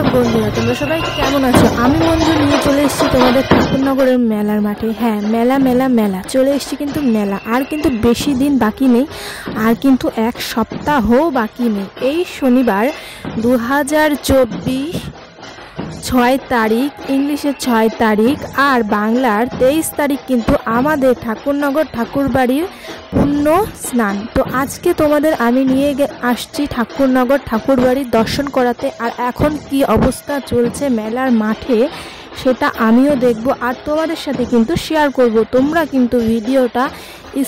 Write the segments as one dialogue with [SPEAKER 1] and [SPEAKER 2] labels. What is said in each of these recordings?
[SPEAKER 1] নমস্কার বন্ধুরা, তোমরা সবাই কেমন আছো? আমি মঞ্জু নিয়ে চলে এসেছি তোমাদের ঠাকুরনগরের মেলার মাঠে। হ্যাঁ, মেলা মেলা মেলা চলে এসেছি, কিন্তু মেলা আর কিন্তু বেশি দিন বাকি নেই, আর কিন্তু এক সপ্তাহও বাকি নেই। এই শনিবার 2024 6 তারিখ, ইংলিশের 6 তারিখ আর বাংলার 23 তারিখ কিন্তু আমাদের ঠাকুরনগর ঠাকুরবাড়ির পূর্ণ স্নান। তো আজকে তোমাদের আমি নিয়ে আসছি ঠাকুরনগর ঠাকুরবাড়ির দর্শন করাতে। আর এখন কি অবস্থা চলছে মেলার মাঠে সেটা আমিও দেখব আর তোমাদের সাথে কিন্তু শেয়ার করব। তোমরা কিন্তু ভিডিওটা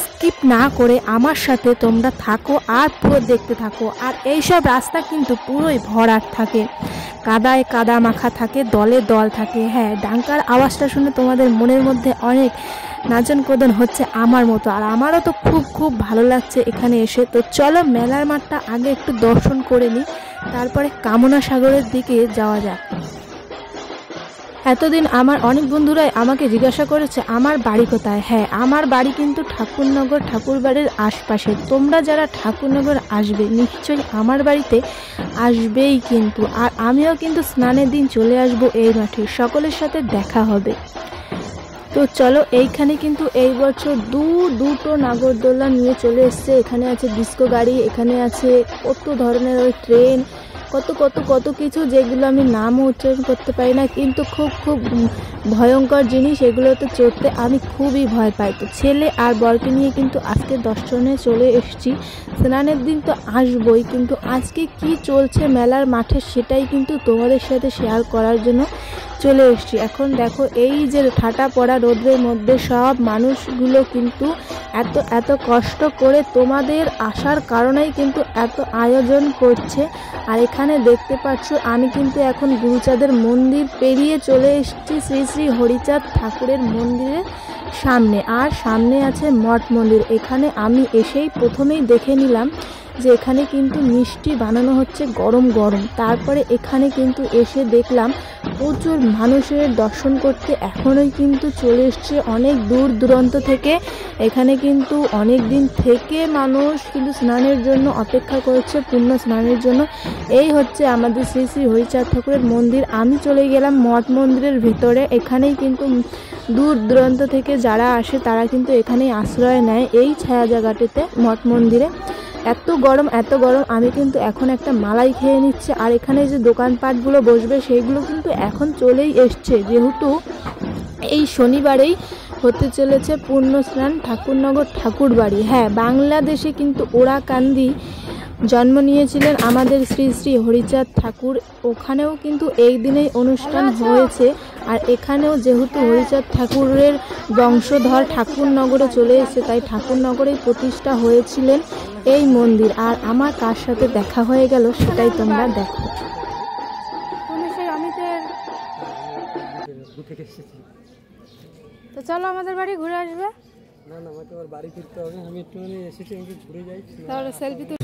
[SPEAKER 1] স্কিপ না করে আমার সাথে তোমরা থাকো আর পুরো দেখতে থাকো। আর এইসব রাস্তা কিন্তু পুরোই ভরাট থাকে, কাদায় কাদা মাখা থাকে, দলে দল থাকে। হ্যাঁ, ডাঙ্কার আওয়াজটা শুনে তোমাদের মনের মধ্যে অনেক নাচন কোদন হচ্ছে আমার মতো, আর আমারও তো খুব খুব ভালো লাগছে এখানে এসে। তো চলো মেলার মাঠটা আগে একটু দর্শন করে নিই, তারপরে কামনা সাগরের দিকে যাওয়া যাক। এতদিন আমার অনেক বন্ধুরাই আমাকে জিজ্ঞাসা করেছে আমার বাড়ি কোথায়। হ্যাঁ, আমার বাড়ি কিন্তু ঠাকুরনগর ঠাকুরবাড়ির আশপাশে। তোমরা যারা ঠাকুরনগর আসবে নিশ্চয়ই আমার বাড়িতে আসবেই কিন্তু। আর আমিও কিন্তু স্নানের দিন চলে আসব এই মাঠে, সকলের সাথে দেখা হবে। তো চলো, এইখানে কিন্তু এই বছর দুটো নাগরদোলা নিয়ে চলে এসছে। এখানে আছে ডিস্কো গাড়ি, এখানে আছে কত ধরনের ওই ট্রেন, কত কত কত কিছু, যেগুলো আমি নামও উচ্চারণ করতে পারি না, কিন্তু খুব খুব ভয়ঙ্কর জিনিস। এগুলোতে চড়তে আমি খুবই ভয় পাই। তো ছেলে আর বরকে নিয়ে কিন্তু আজকে দর্শনে চলে এসেছি। স্নানের দিন তো আসবই, কিন্তু আজকে কি চলছে মেলার মাঠে সেটাই কিন্তু তোমাদের সাথে শেয়ার করার জন্য চলে এসেছি। এখন দেখো, এই যে ঠাটা পড়া রোদ্রের মধ্যে সব মানুষগুলো কিন্তু এত এত কষ্ট করে তোমাদের আসার কারণেই কিন্তু এত আয়োজন করছে। আর এখানে দেখতে পাচ্ছ আমি কিন্তু এখন গুরুচাঁদের মন্দির পেরিয়ে চলে এসেছি শ্রী শ্রী হরিচাঁদ ঠাকুরের মন্দিরের সামনে। আর সামনে আছে মঠ মন্দির। এখানে আমি এসেই প্রথমেই দেখে নিলাম যে এখানে কিন্তু মিষ্টি বানানো হচ্ছে গরম গরম। তারপরে এখানে কিন্তু এসে দেখলাম প্রচুর মানুষের দর্শন করতে এখনোই কিন্তু চলে এসছে অনেক দূর দূরান্ত থেকে। এখানে কিন্তু অনেক দিন থেকে মানুষ কিন্তু স্নানের জন্য অপেক্ষা করছে, পূর্ণ স্নানের জন্য। এই হচ্ছে আমাদের শ্রী শ্রী হরিচাঁদ ঠাকুরের মন্দির। আমি চলে গেলাম মঠ মন্দিরের ভিতরে। এখানেই কিন্তু দূর দূরান্ত থেকে যারা আসে তারা কিন্তু এখানেই আশ্রয় নেয়, এই ছায়া জায়গাটিতে মঠ মন্দিরে। এত গরম এত গরম, আমি কিন্তু এখন একটা মালাই খেয়ে নিচ্ছে। আর এখানে যে দোকানপাটগুলো বসবে সেইগুলো কিন্তু এখন চলেই এসছে, যেহেতু এই শনিবারেই হতে চলেছে পূর্ণ স্নান ঠাকুরনগর ঠাকুরবাড়ি। হ্যাঁ, বাংলাদেশে কিন্তু ওরাকান্দি জন্ম নিয়েছিলেন আমাদের শ্রী শ্রী হরিচাঁদ ঠাকুর। ওখানেও কিন্তু এই দিনেই অনুষ্ঠান হয়েছে। আর এখানেও যেহেতু হরিচাঁদ ঠাকুরের বংশধর ঠাকুরনগরে চলে এসেছে, তাই ঠাকুরনগরেই প্রতিষ্ঠা হয়েছিলেন এই মন্দির। আর আমার কার সাথে দেখা হয়ে গেল সেটাই তোমরা দেখো। তো চলো আমাদের বাড়ি ঘুরে আসবে।
[SPEAKER 2] না না, আমাকে আবার বাড়ি ফিরতে হবে। আমি একটু এসেছি, আমি ঘুরে যাই,
[SPEAKER 1] তাহলে সেলফি তো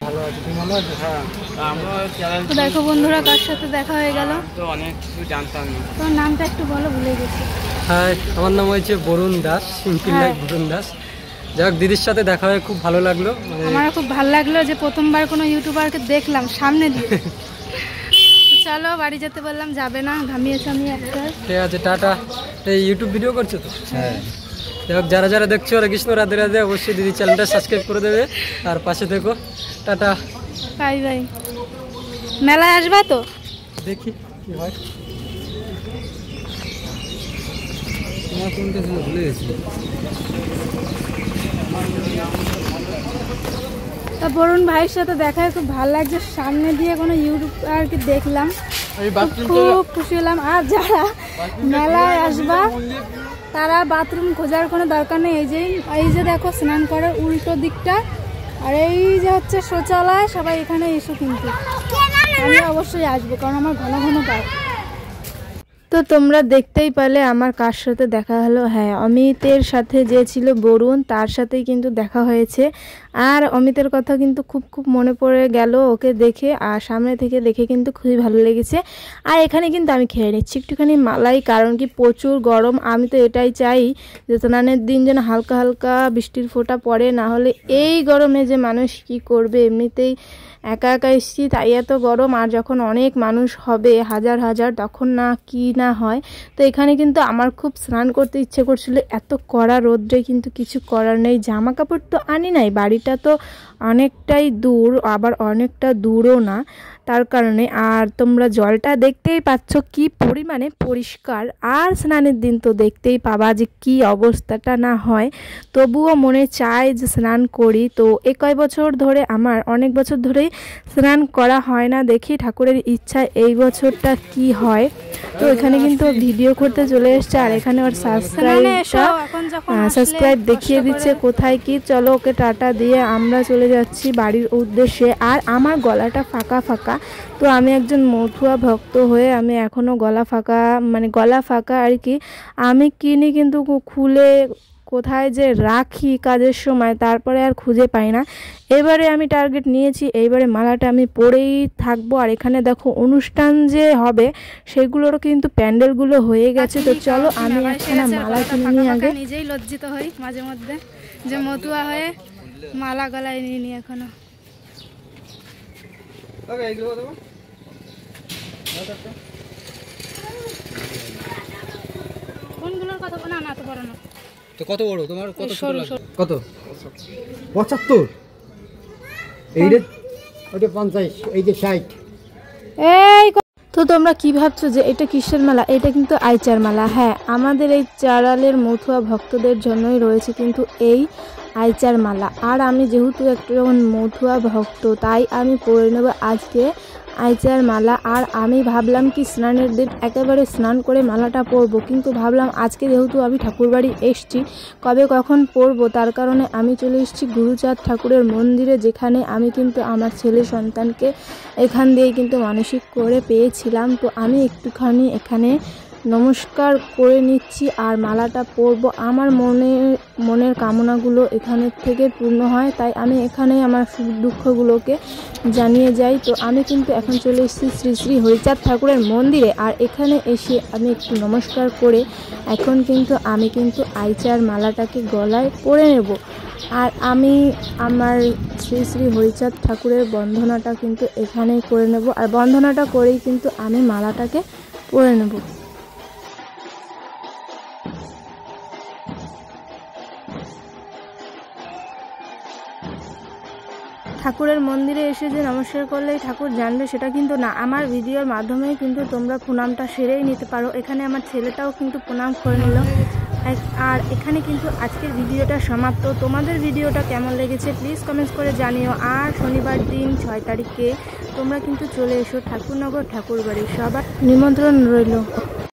[SPEAKER 2] ভালো আছে। তুমি ভালো আছো? হ্যাঁ,
[SPEAKER 1] তো দেখো বন্ধুরা কার সাথে দেখা হয়ে গেল।
[SPEAKER 2] তো অনেক কিছু জানতাম না।
[SPEAKER 1] তোর নামটা একটু বলো, ভুলে গেছি।
[SPEAKER 2] হ্যাঁ, আমার নাম হয়েছে বরুণ দাস, সিম্পল লাইফ বরুণ দাস। যাক, দিদির সাথে দেখা হয়ে খুব ভালো লাগলো।
[SPEAKER 1] আমারও খুব ভালো লাগলো যে প্রথমবার কোনো ইউটিউবারকে দেখলাম সামনে দিয়ে। চলো বাড়ি যেতে বললাম, যাবে না, ঘামিয়েছে আমি একটা।
[SPEAKER 2] ঠিক আছে, টাটা। এই ইউটিউব ভিডিও করছো তো? হ্যাঁ। যাক, যারা যারা দেখছো হরে কৃষ্ণ, রাধে রাধে। অবশ্যই দিদি চ্যানেলটা সাবস্ক্রাইব করে দেবে আর পাশে থেকো। Tata,
[SPEAKER 1] bye bye. মেলায় আসবা তো?
[SPEAKER 2] দেখি কি হয়। তোমার কোনটা ছিল ভুলে গেছি।
[SPEAKER 1] তা বরুণ ভাইয়ের সাথে দেখায় খুব ভালো লাগছে। সামনে দিয়ে কোনো ইউটিউবারকে দেখলাম, খুব খুশি হলাম। আর যারা মেলায় আসবা তারা বাথরুম খোঁজার কোনো দরকার নেই। এই যে দেখো স্নান করার উল্টো দিকটা, আর এই যে হচ্ছে শৌচালয়। সবাই এখানে এসো, কিন্তু আমি অবশ্যই আসবো কারণ আমার ঘন ঘন পাই। তো তোমরা দেখতেই পেলে আমার কার সাথে দেখা হলো। হ্যাঁ, অমিতের সাথে যে ছিল বরুণ, তার সাথেই কিন্তু দেখা হয়েছে। আর অমিতের কথা কিন্তু খুব খুব মনে পড়ে গেল ওকে দেখে, আর সামনে থেকে দেখে কিন্তু খুবই ভালো লেগেছে। আর এখানে কিন্তু আমি খেয়ে নিচ্ছি একটুখানি মালাই, কারণ কি প্রচুর গরম। আমি তো এটাই চাই যে স্নানের দিন যেন হালকা হালকা বৃষ্টির ফোঁটা পড়ে, না হলে এই গরমে যে মানুষ কি করবে। এমনিতেই একা একা এসছি তাই এত গরম, আর যখন অনেক মানুষ হবে হাজার হাজার তখন না কি না হয়। তো এখানে কিন্তু আমার খুব স্নান করতে ইচ্ছে করছিল, এত কড়া রোদ্রে কিন্তু কিছু করার নেই। জামা কাপড় তো আনি নাই, বাড়িটা তো অনেকটাই দূর, আবার অনেকটা দূরও না, তার কারণে। আর তোমরা জলটা দেখতেই পাচ্ছ কি পরিমাণে পরিষ্কার, আর স্নানের দিন তো দেখতেই পাবা যে কি অবস্থাটা না হয়। তবুও মনে চায় যে স্নান করি। তো কয় বছর ধরে, আমার অনেক বছর ধরেই স্নান করা হয় না, দেখি ঠাকুরের ইচ্ছা এই বছরটা কি হয়। তো এখানে কিন্তু ভিডিও করতে চলে এসছে, আর এখানে ওর সাবস্ক্রাইব দেখিয়ে দিচ্ছে কোথায় কি। চলো ওকে টাটা দিয়ে আমরা চলে যাচ্ছি বাড়ির উদ্দেশ্যে। আর আমার গলাটা ফাঁকা ফাঁকা, তো আমি একজন মথুয়া ভক্ত হয়ে আমি এখনও গলা ফাঁকা আর কি। আমি কিনি কিন্তু খুলে কোথায় যে রাখি কাজের সময়, তারপরে আর খুঁজে পাই না। এবারে আমি টার্গেট নিয়েছি, এইবারে মালাটা আমি পরেই থাকবো। আর এখানে দেখো অনুষ্ঠান যে হবে সেগুলোরও কিন্তু প্যান্ডেলগুলো হয়ে গেছে। তো চলো আমি একখানা মালা কিনে নিই আগে।
[SPEAKER 3] নিজেই লজ্জিত হই মাঝে মধ্যে যে মতুয়া হয়ে মালা গলায় নিয়ে নি এখনো। কোনগুলোর কথা বলা না, তো বড় না।
[SPEAKER 2] তো কত বড় তোমার? কত কত? 75? এইটা ওটা 50, এই যে 60।
[SPEAKER 1] এই তো তোমরা কি ভাবছো যে এটা কিসের মালা? এটা কিন্তু আইচার মালা। হ্যাঁ, আমাদের এই চারালের মথুয়া ভক্তদের জন্যই রয়েছে কিন্তু এই আইচার মালা। আর আমি যেহেতু একটা মথুয়া ভক্ত, তাই আমি পরে নেব আজকে আইচার মালা। আর আমি ভাবলাম কি স্নানের দিন একেবারে স্নান করে মালাটা পরবো, কিন্তু ভাবলাম আজকে যেহেতু আমি ঠাকুরবাড়ি এসছি, কবে কখন পরবো, তার কারণে আমি চলে এসেছি গুরুচাঁদ ঠাকুরের মন্দিরে, যেখানে আমি কিন্তু আমার ছেলে সন্তানকে এখান দিয়ে কিন্তু মানসিক করে পেয়েছিলাম। তো আমি একটুখানি এখানে নমস্কার করে নিচ্ছি আর মালাটা পরবো। আমার মনের কামনাগুলো এখানের থেকে পূর্ণ হয়, তাই আমি এখানে আমার সুখ দুঃখগুলোকে জানিয়ে যাই। তো আমি কিন্তু এখন চলে এসেছি শ্রী শ্রী হরিচাঁদ ঠাকুরের মন্দিরে, আর এখানে এসে আমি একটু নমস্কার করে এখন কিন্তু আমি আইচার মালাটাকে গলায় পরে নেব। আর আমি আমার শ্রী শ্রী হরিচাঁদ ঠাকুরের বন্দনাটা কিন্তু এখানেই করে নেব, আর বন্দনাটা করেই কিন্তু আমি মালাটাকে পরে নেব। ঠাকুরের মন্দিরে এসে যে নমস্কার করলেই ঠাকুর জানবে সেটা কিন্তু না, আমার ভিডিওর মাধ্যমেই কিন্তু তোমরা প্রণামটা সেরেই নিতে পারো। এখানে আমার ছেলেটাও কিন্তু প্রণাম করে নিল। আর এখানে কিন্তু আজকের ভিডিওটা সমাপ্ত। তোমাদের ভিডিওটা কেমন লেগেছে প্লিজ কমেন্টস করে জানিও। আর শনিবার দিন 6 তারিখে তোমরা কিন্তু চলে এসো ঠাকুরনগর ঠাকুরবাড়ি, সবার নিমন্ত্রণ রইল।